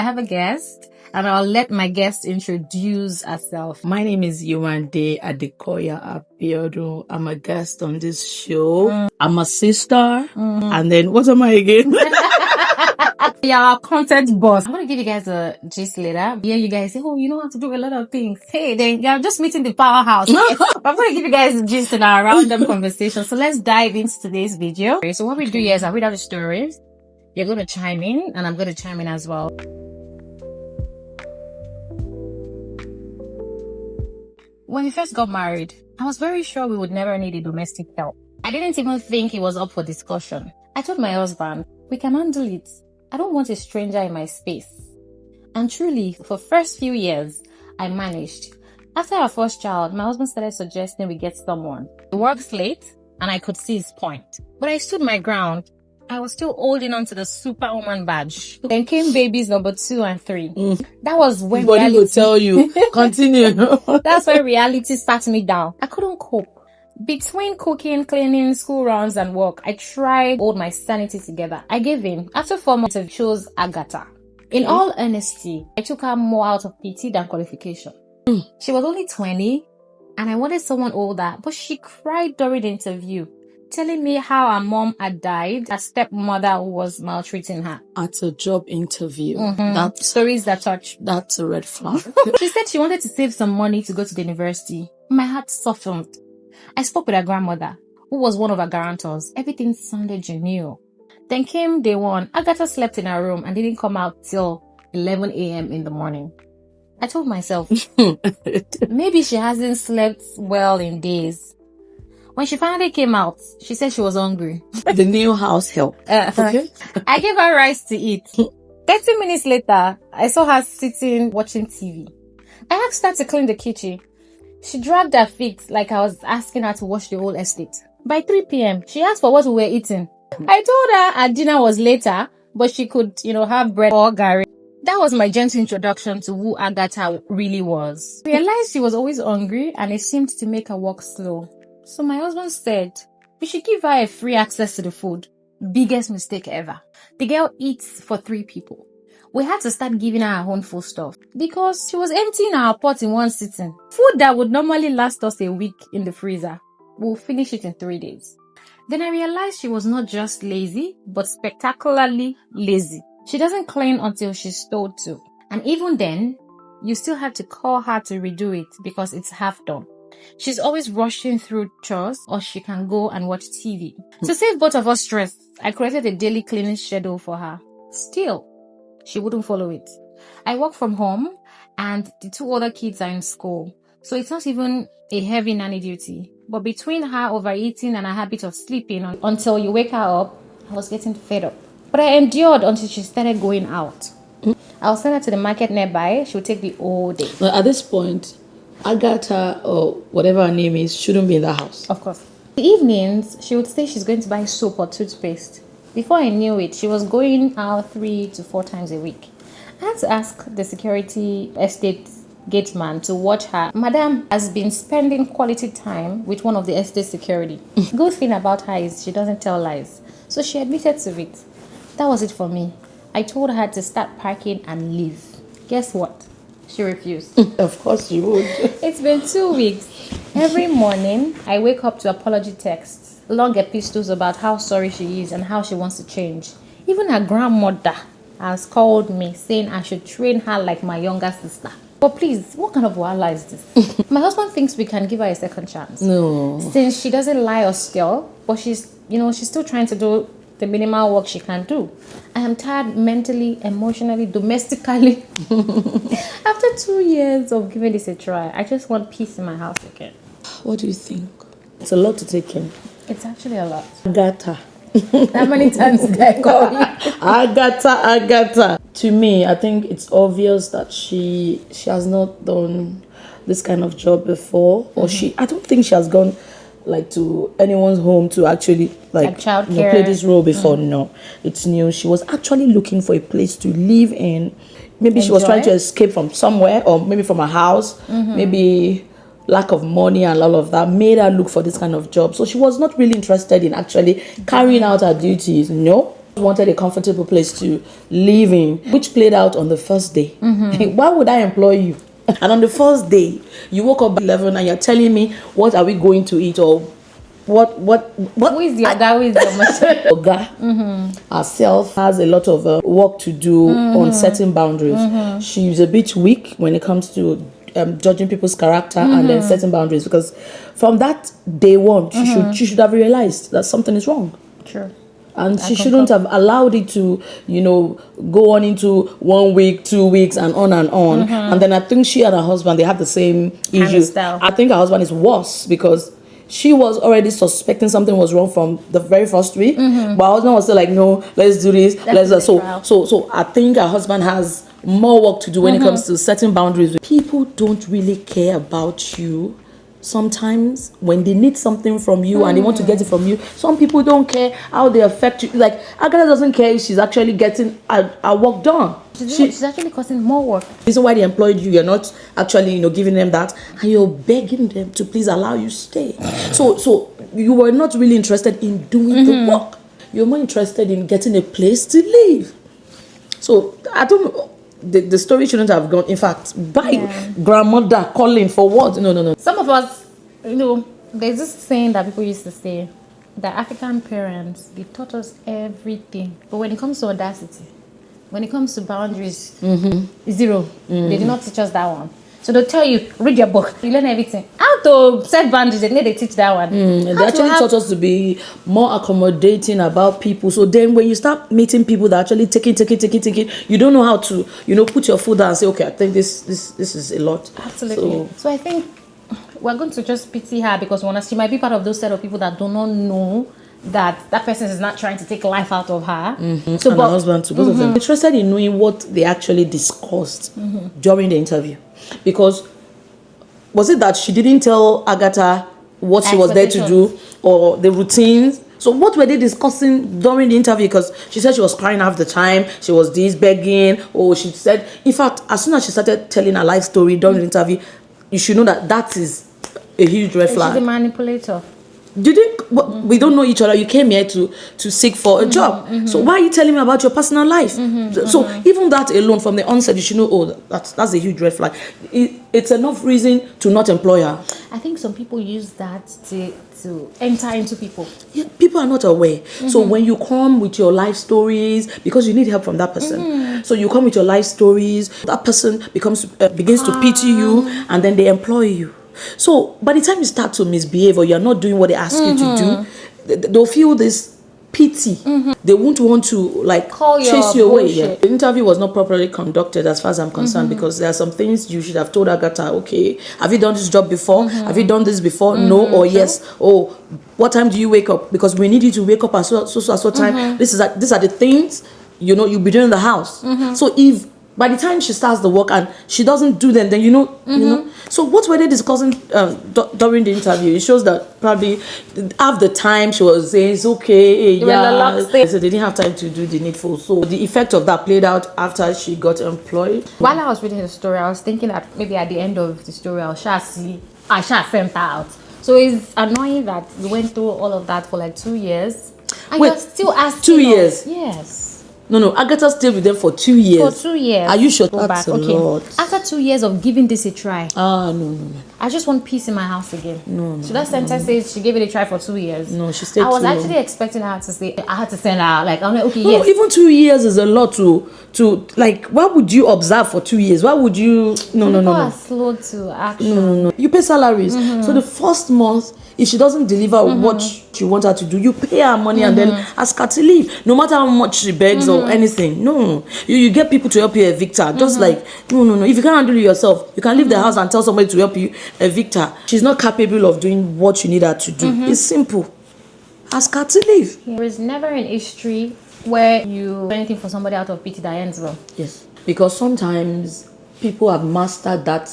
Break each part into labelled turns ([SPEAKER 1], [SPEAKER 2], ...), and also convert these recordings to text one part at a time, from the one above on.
[SPEAKER 1] I have a guest, and I'll let my guest introduce herself.
[SPEAKER 2] My name is Yewande Adekoya Abiodun. I'm a guest on this show. I'm a sister. And then, what am I again?
[SPEAKER 1] Yeah, content boss. I'm going to give you guys a gist later. Yeah, you guys say, oh, you know how to do a lot of things. Hey, then you're just meeting the powerhouse. I'm going to give you guys a gist in our random conversation. So let's dive into today's video. So what we do here is I read out the stories. You're going to chime in, and I'm going to chime in as well. When we first got married, I was very sure we would never need a domestic help. I didn't even think it was up for discussion. I told my husband, we can handle it. I don't want a stranger in my space. And truly, for the first few years, I managed. After our first child, my husband started suggesting we get someone. He works late, and I could see his point. But I stood my ground. I was still holding on to the superwoman badge. Then came babies number 2 and 3. That was when
[SPEAKER 2] Body will tell you. Continue.
[SPEAKER 1] That's when reality sat me down. I couldn't cope. Between cooking, cleaning, school runs, and work, I tried to hold my sanity together. I gave in. After 4 months, I chose Agatha. In all honesty, I took her more out of pity than qualification. She was only 20, and I wanted someone older, but she cried during the interview, telling me how her mom had died, her stepmother was maltreating her.
[SPEAKER 2] At a job interview.
[SPEAKER 1] That's stories that touch.
[SPEAKER 2] That's a red flag.
[SPEAKER 1] She said she wanted to save some money to go to the university. My heart softened. I spoke with her grandmother, who was one of her guarantors. Everything sounded genuine. Then came day 1. Agatha slept in her room and didn't come out till 11 a.m. in the morning. I told myself, maybe she hasn't slept well in days. When she finally came out, she said she was hungry.
[SPEAKER 2] The new house help. Okay.
[SPEAKER 1] I gave her rice to eat. 30 minutes later, I saw her sitting watching TV. I asked her to clean the kitchen. She dragged her feet like I was asking her to wash the whole estate. By 3 p.m., she asked for what we were eating. I told her her dinner was later, but she could, have bread or garri. That was my gentle introduction to who Agatha really was. I realized she was always hungry, and it seemed to make her walk slow. So my husband said, we should give her a free access to the food. Biggest mistake ever. The girl eats for 3 people. We had to start giving her her own food stuff because she was emptying our pot in one sitting. Food that would normally last us a week in the freezer. We'll finish it in 3 days. Then I realized she was not just lazy, but spectacularly lazy. She doesn't clean until she's told to. And even then, you still have to call her to redo it because it's half done. She's always rushing through chores, or she can go and watch TV. To save both of us stress, I created a daily cleaning schedule for her. Still, she wouldn't follow it. I work from home, and the 2 other kids are in school. So it's not even a heavy nanny duty. But between her overeating and her habit of sleeping until you wake her up, I was getting fed up. But I endured until she started going out. I'll send her to the market nearby. She'll take the whole day.
[SPEAKER 2] Well, at this point, Agatha, or whatever her name is, shouldn't be in the house.
[SPEAKER 1] Of course. The evenings, she would say she's going to buy soap or toothpaste. Before I knew it, she was going out 3 to 4 times a week. I had to ask the security estate gateman to watch her. Madam has been spending quality time with one of the estate security. Good thing about her is she doesn't tell lies. So she admitted to it. That was it for me. I told her to start packing and leave. Guess what? She refused.
[SPEAKER 2] Of course she would.
[SPEAKER 1] It's been 2 weeks. Every morning, I wake up to apology texts, long epistles about how sorry she is and how she wants to change. Even her grandmother has called me saying I should train her like my younger sister. But please, what kind of wahala is this? My husband thinks we can give her a second chance.
[SPEAKER 2] No.
[SPEAKER 1] Since she doesn't lie or steal, but she's still trying to do the minimal work she can do. I am tired mentally, emotionally, domestically. After 2 years of giving this a try, I just want peace in my house again.
[SPEAKER 2] What do you think? It's a lot to take in.
[SPEAKER 1] It's actually a lot.
[SPEAKER 2] Agatha.
[SPEAKER 1] How many times did I call you?
[SPEAKER 2] Agatha. To me, I think it's obvious that she has not done this kind of job before, or I don't think she has gone to anyone's home to actually play this role before. No, it's new. She was actually looking for a place to live in. Maybe she was trying to escape from somewhere, or maybe from a house. Maybe lack of money and all of that made her look for this kind of job. So she was not really interested in actually carrying out her duties. No. wanted a comfortable place to live in, which played out on the first day. Why would I employ you? And on the first day, you woke up at 11 and you're telling me, what are we going to eat? Or what?
[SPEAKER 1] Who is the Oga? Who is the machine?
[SPEAKER 2] Oga herself has a lot of work to do on setting boundaries. She's a bit weak when it comes to judging people's character and then setting boundaries, because from that day one, she should have realized that something is wrong.
[SPEAKER 1] True.
[SPEAKER 2] And she shouldn't have allowed it to, go on into 1 week, 2 weeks, and on and on. And then I think she and her husband, they have the same issue. I think her husband is worse, because she was already suspecting something was wrong from the very first week. But her husband was still like, no, let's do this. So I think her husband has more work to do when it comes to setting boundaries. People don't really care about you. Sometimes when they need something from you and they want to get it from you, some people don't care how they affect you. Like Agatha doesn't care if she's actually getting her work done.
[SPEAKER 1] She's actually causing more work.
[SPEAKER 2] The reason why they employed you, you're not actually giving them that, and you're begging them to please allow you stay. So you were not really interested in doing the work. You're more interested in getting a place to live. So I don't know. The story shouldn't have gone. In fact, grandmother calling for what? No.
[SPEAKER 1] Some of us, there's this saying that people used to say that African parents, they taught us everything. But when it comes to audacity, when it comes to boundaries, zero. They did not teach us that one. So they'll tell you, read your book, you learn everything. How to set boundaries, they teach that one.
[SPEAKER 2] They actually taught us to be more accommodating about people. So then when you start meeting people that actually taking, you don't know how to, put your foot down and say, okay, I think this is a lot.
[SPEAKER 1] Absolutely. So I think we're going to just pity her, because she might be part of those set of people that do not know that person is not trying to take life out of her.
[SPEAKER 2] So, and her husband too, both of them. I'm interested in knowing what they actually discussed during the interview. Because was it that she didn't tell Agatha what she was there to do, or the routines? So what were they discussing during the interview? Because she said she was crying half the time, she was begging, or she said, in fact, as soon as she started telling her life story during the interview, you should know that is a huge red flag.
[SPEAKER 1] She's a manipulator.
[SPEAKER 2] We don't know each other. You came here to seek for a job. So why are you telling me about your personal life? So even that alone, from the onset, you should know, that's a huge red flag. It's enough reason to not employ her.
[SPEAKER 1] I think some people use that to enter into people.
[SPEAKER 2] Yeah, people are not aware. So when you come with your life stories, because you need help from that person, so you come with your life stories, that person begins to pity you, and then they employ you. So by the time you start to misbehave, or you're not doing what they ask you to do, they'll feel this pity. They won't want to chase you away. Yeah. The interview was not properly conducted as far as I'm concerned, because there are some things you should have told Agatha. Okay, have you done this job before? Have you done this before? No or yes? Oh, what time do you wake up? Because we need you to wake up at so time. These are the things you'll be doing in the house. So if by the time she starts the work and she doesn't do them, then So what were they discussing during the interview? It shows that probably half the time she was saying it's okay, so they didn't have time to do the needful. So the effect of that played out after she got employed.
[SPEAKER 1] While I was reading the story, I was thinking that maybe at the end of the story, I shall send her out. So it's annoying that we went through all of that for 2 years, and you're still asking
[SPEAKER 2] 2 years.
[SPEAKER 1] Yes.
[SPEAKER 2] No, Agatha stayed with them for 2 years.
[SPEAKER 1] For 2 years.
[SPEAKER 2] Are you sure?
[SPEAKER 1] That's a lot. After 2 years of giving this a try.
[SPEAKER 2] No.
[SPEAKER 1] I just want peace in my house again.
[SPEAKER 2] No.
[SPEAKER 1] So that sentence says she gave it a try for 2 years.
[SPEAKER 2] No, she stayed.
[SPEAKER 1] I was actually expecting her to say, I had to send her out. I'm like, okay, yes.
[SPEAKER 2] Even 2 years is a lot to why would you observe for 2 years? Why would you? No.
[SPEAKER 1] People are slow to action.
[SPEAKER 2] No. You pay salaries. So the first month, if she doesn't deliver what you want her to do, you pay her money and then ask her to leave. No matter how much she begs or anything. No. You get people to help you evict her. Just no. If you can't handle it yourself, you can leave the house and tell somebody to help you evict her. She's not capable of doing what you need her to do. It's simple. Ask her to leave.
[SPEAKER 1] There is never an history where you do anything for somebody out of pity that ends well.
[SPEAKER 2] Yes. Because sometimes people have mastered that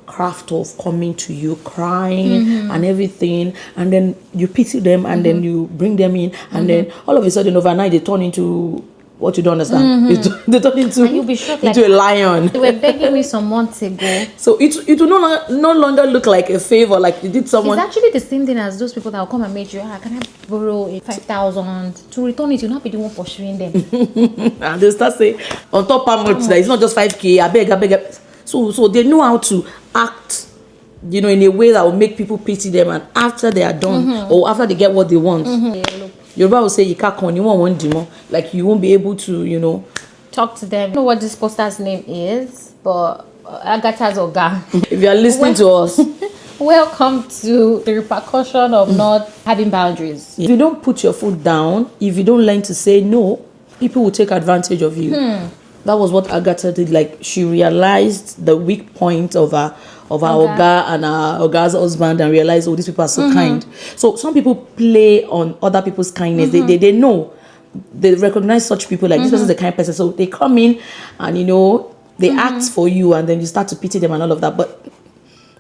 [SPEAKER 2] craft of coming to you crying and everything, and then you pity them and then you bring them in, and then all of a sudden overnight they turn into what you don't understand. They turn
[SPEAKER 1] And you'll be shocked,
[SPEAKER 2] into a lion.
[SPEAKER 1] They were begging me some months ago.
[SPEAKER 2] So it will no longer look like a favor, like you did someone.
[SPEAKER 1] It's actually the same thing as those people that will come and meet you. Can I borrow 5,000 to return it? You'll not be the one pursuing them.
[SPEAKER 2] And they start saying on top how much that it's not just 5K. I beg. So they know how to act, in a way that will make people pity them, and after they are done or after they get what they want. Yoruba will say you can't you want one demon, like you won't be able to
[SPEAKER 1] talk to them. I don't know what this poster's name is, but Agatha's Oga.
[SPEAKER 2] If you are listening to us,
[SPEAKER 1] welcome to the repercussion of not having boundaries.
[SPEAKER 2] If you don't put your foot down, if you don't learn to say no, people will take advantage of you. That was what Agatha did. Like, she realized the weak point of her Oga and her Oga's husband, and realized, oh, these people are so kind. So some people play on other people's kindness. They know, they recognize such people, like this person is a kind person. So they come in and they act for you, and then you start to pity them and all of that. But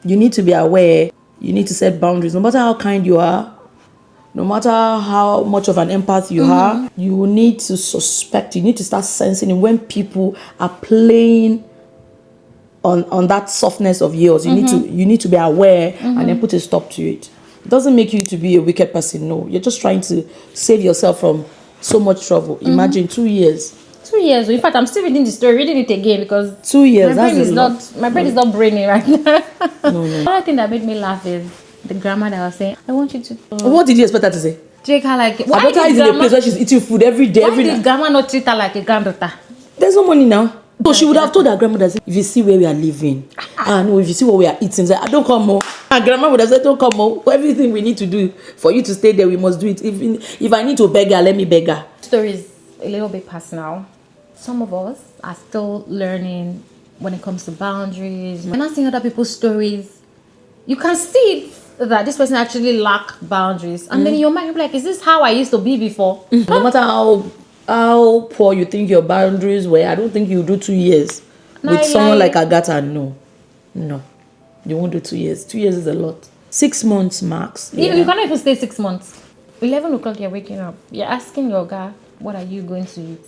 [SPEAKER 2] you need to be aware. You need to set boundaries. No matter how kind you are, no matter how much of an empath you are, you need to suspect. You need to start sensing when people are playing on that softness of yours. You need to be aware and then put a stop to it. It doesn't make you to be a wicked person. No, you're just trying to save yourself from so much trouble. Imagine 2 years.
[SPEAKER 1] 2 years. In fact, I'm still reading the story, reading it again, because
[SPEAKER 2] 2 years.
[SPEAKER 1] My brain is not braining right now.
[SPEAKER 2] No.
[SPEAKER 1] Another thing that made me laugh is the grandma that was saying, "I want you to."
[SPEAKER 2] What did you expect her to say?
[SPEAKER 1] Take her like.
[SPEAKER 2] Why did is in a place where she's eating food every day.
[SPEAKER 1] Why did grandma not treat her like a granddaughter?
[SPEAKER 2] There's no money now. So she would have told her grandmother, if you see where we are living, no, if you see what we are eating, say, don't come more. And grandma would have said, don't come more. Everything we need to do for you to stay there, we must do it. If I need to beg her, let me beg her.
[SPEAKER 1] Story is a little bit personal. Some of us are still learning when it comes to boundaries. When I see other people's stories, you can see that this person actually lack boundaries. And then in your mind, you're like, is this how I used to be before?
[SPEAKER 2] No matter how poor you think your boundaries were, I don't think you do 2 years with someone like Agatha. No, you won't do 2 years. 2 years is a lot. 6 months max.
[SPEAKER 1] You can't even stay 6 months. 11 o'clock, you're waking up. You're asking your guy, what are you going to eat?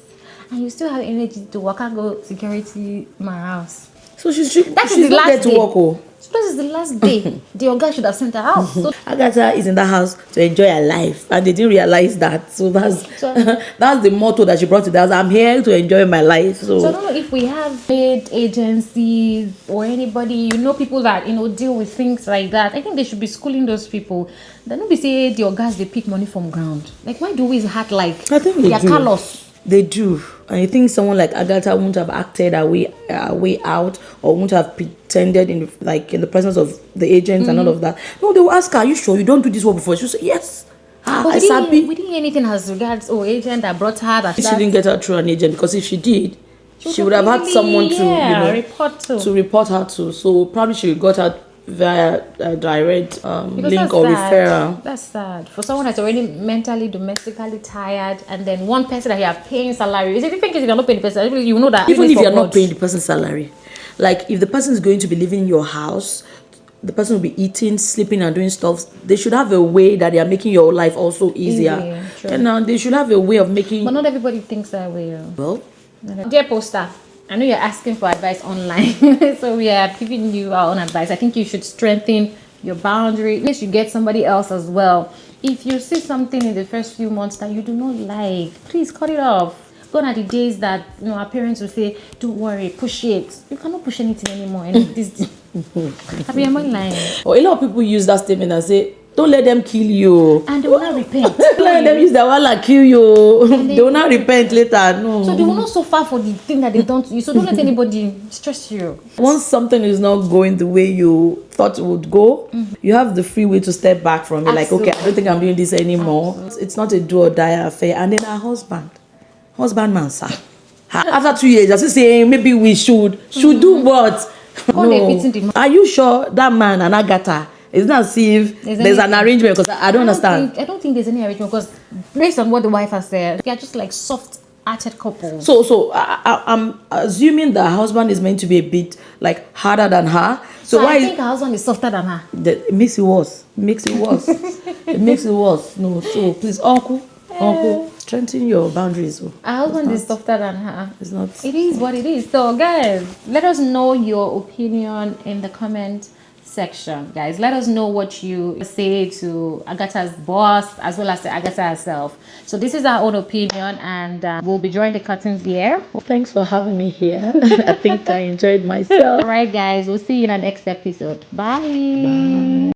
[SPEAKER 1] And you still have energy to walk and go security my house.
[SPEAKER 2] So she's not there to work.
[SPEAKER 1] So this is the last day. The Oga should have sent her out. So
[SPEAKER 2] Agatha is in the house to enjoy her life, and they didn't realize that. So that's the motto that she brought to the house. I'm here to enjoy my life. So
[SPEAKER 1] I don't know if we have paid agencies or anybody, people that deal with things like that. I think they should be schooling those people. They don't be say the Ogas they pick money from ground. Like, why do we act like
[SPEAKER 2] I think they do.
[SPEAKER 1] Carlos?
[SPEAKER 2] They do. I think someone like Agatha wouldn't have acted her way out, or wouldn't have pretended in the presence of the agents and all of that. No, they will ask her, "Are you sure you don't do this work before?" She'll say, "Yes."
[SPEAKER 1] We didn't hear anything as regards agent that brought her.
[SPEAKER 2] She didn't get her through an agent, because if she did, she would have had someone to report her to. So probably she got her via a direct link or referral.
[SPEAKER 1] That's sad. For someone that's already mentally, domestically tired, and then one person that you are paying salary. Is it different if you're not paying the person? You know that.
[SPEAKER 2] Even if you're not paying the person's salary, like if the person is going to be living in your house, the person will be eating, sleeping, and doing stuff. They should have a way that they are making your life also easier. And they should have a way of making.
[SPEAKER 1] But not everybody thinks that way.
[SPEAKER 2] Well,
[SPEAKER 1] dear poster, I know you're asking for advice online, so we are giving you our own advice. I think you should strengthen your boundary. You should get somebody else as well. If you see something in the first few months that you do not like, please cut it off. Gone are the days that our parents will say, "Don't worry, push it." You cannot push anything anymore. And am I lying?
[SPEAKER 2] Or a lot of people use that statement and say, "Don't let them kill you."
[SPEAKER 1] And they will not repent.
[SPEAKER 2] Let them use their wallet kill you. They will not repent later. No.
[SPEAKER 1] So they will not suffer for the thing that they done to you. So don't let anybody stress you.
[SPEAKER 2] Once something is not going the way you thought it would go, you have the free will to step back from it. Absolutely. Like, okay, I don't think I'm doing this anymore. Absolutely. It's not a do or die affair. And then our husbandman, sir. After 2 years, I was saying maybe we should do what? No. Are you sure that man and Agatha? It's not as if there's an arrangement, because I don't understand.
[SPEAKER 1] I don't think there's any arrangement, because based on what the wife has said, they are just like soft-hearted couples.
[SPEAKER 2] So I'm assuming the husband is meant to be a bit like harder than her. So why
[SPEAKER 1] I think her husband is softer than her.
[SPEAKER 2] It makes it worse. It makes it worse. No, so please, uncle. strengthen your boundaries. Oh.
[SPEAKER 1] Her husband is softer than her.
[SPEAKER 2] It's not.
[SPEAKER 1] It is what it is. So, guys, let us know your opinion in the comment section. Guys, let us know what you say to Agatha's boss as well as to Agatha herself. So, this is our own opinion, and we'll be drawing the curtains here.
[SPEAKER 2] Well, thanks for having me here. I think I enjoyed myself.
[SPEAKER 1] All right, guys, we'll see you in the next episode. Bye.
[SPEAKER 2] Bye.